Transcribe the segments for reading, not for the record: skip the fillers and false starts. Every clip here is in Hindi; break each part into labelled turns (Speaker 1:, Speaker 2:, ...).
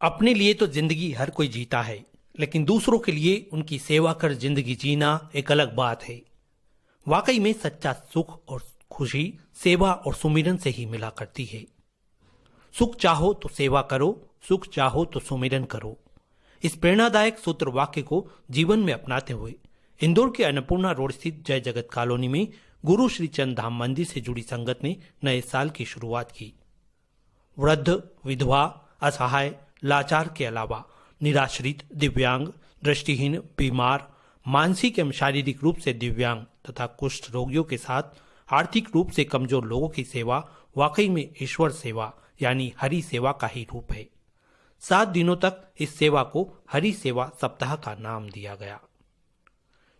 Speaker 1: अपने लिए तो जिंदगी हर कोई जीता है, लेकिन दूसरों के लिए उनकी सेवा कर जिंदगी जीना एक अलग बात है। वाकई में सच्चा सुख और खुशी सेवा और सुमिरन से ही मिला करती है। सुख चाहो तो सेवा करो, सुख चाहो तो सुमिरन करो। इस प्रेरणादायक सूत्र वाक्य को जीवन में अपनाते हुए इंदौर के अन्नपूर्णा रोड स्थित जय जगत कॉलोनी में गुरु श्री चंद धाम मंदिर से जुड़ी संगत ने नए साल की शुरुआत की। वृद्ध, विधवा, असहाय, लाचार के अलावा निराश्रित, दिव्यांग, दृष्टिहीन, बीमार, मानसिक एवं शारीरिक रूप से दिव्यांग तथा कुष्ठ रोगियों के साथ आर्थिक रूप से कमजोर लोगों की सेवा वाकई में ईश्वर सेवा यानी हरि सेवा का ही रूप है। 7 दिनों तक इस सेवा को हरि सेवा सप्ताह का नाम दिया गया।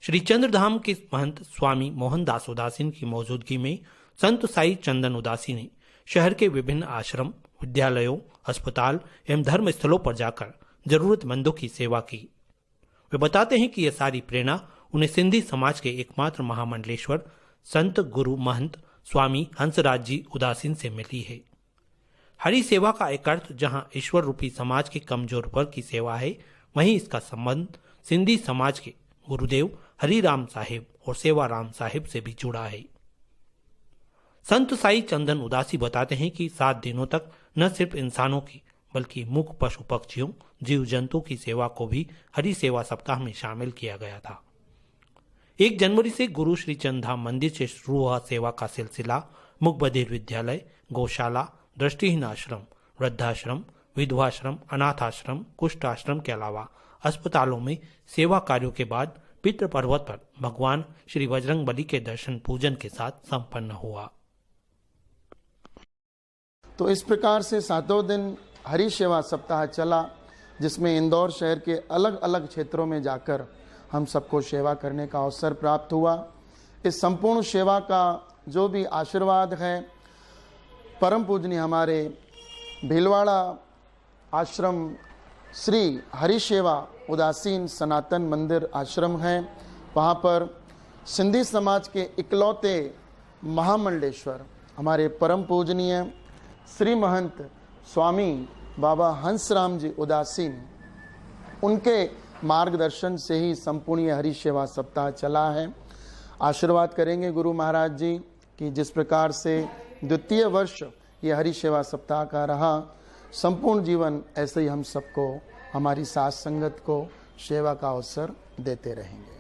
Speaker 1: श्री चंद्रधाम के महंत स्वामी मोहनदास उदासीन की मौजूदगी में संत साई चंदन उदासी ने शहर के विभिन्न आश्रम, विद्यालयों, अस्पताल एवं धर्म स्थलों पर जाकर जरूरतमंदों की सेवा की। वे बताते हैं कि यह सारी प्रेरणा उन्हें सिंधी समाज के एकमात्र महामंडलेश्वर संत गुरु महंत स्वामी हंसराज जी उदासीन से मिली है। हरि सेवा का एक अर्थ जहां ईश्वर रूपी समाज के कमजोर वर्ग की सेवा है, वहीं इसका संबंध सिंधी समाज के गुरुदेव हरिराम साहिब और सेवाराम साहिब से भी जुड़ा है। संत साई चंदन उदासी बताते हैं कि 7 दिनों तक न सिर्फ इंसानों की बल्कि मूक पशु पक्षियों, जीव जंतु की सेवा को भी हरि सेवा सप्ताह में शामिल किया गया था। 1 जनवरी से गुरु श्री चंद धाम मंदिर से शुरू हुआ सेवा का सिलसिला मूक बधिर विद्यालय, गौशाला, दृष्टिहीन आश्रम, वृद्धाश्रम, विधवाश्रम, अनाथाश्रम, कुष्ठ आश्रम के अलावा अस्पतालों में सेवा कार्यों के बाद पितृ पर्वत पर भगवान श्री बजरंगबली के दर्शन पूजन के साथ संपन्न हुआ।
Speaker 2: तो इस प्रकार से 7 दिन हरि सेवा सप्ताह चला, जिसमें इंदौर शहर के अलग अलग क्षेत्रों में जाकर हम सबको सेवा करने का अवसर प्राप्त हुआ। इस संपूर्ण सेवा का जो भी आशीर्वाद है, परम पूजनीय हमारे भीलवाड़ा आश्रम श्री हरि सेवा उदासीन सनातन मंदिर आश्रम है, वहाँ पर सिंधी समाज के इकलौते महामंडलेश्वर हमारे परम पूजनीय श्री महंत स्वामी बाबा हंसराम जी उदासीन, उनके मार्गदर्शन से ही संपूर्ण हरि सेवा सप्ताह चला है। आशीर्वाद करेंगे गुरु महाराज जी कि जिस प्रकार से द्वितीय वर्ष ये हरि सेवा सप्ताह का रहा, संपूर्ण जीवन ऐसे ही हम सबको, हमारी साथ संगत को सेवा का अवसर देते रहेंगे।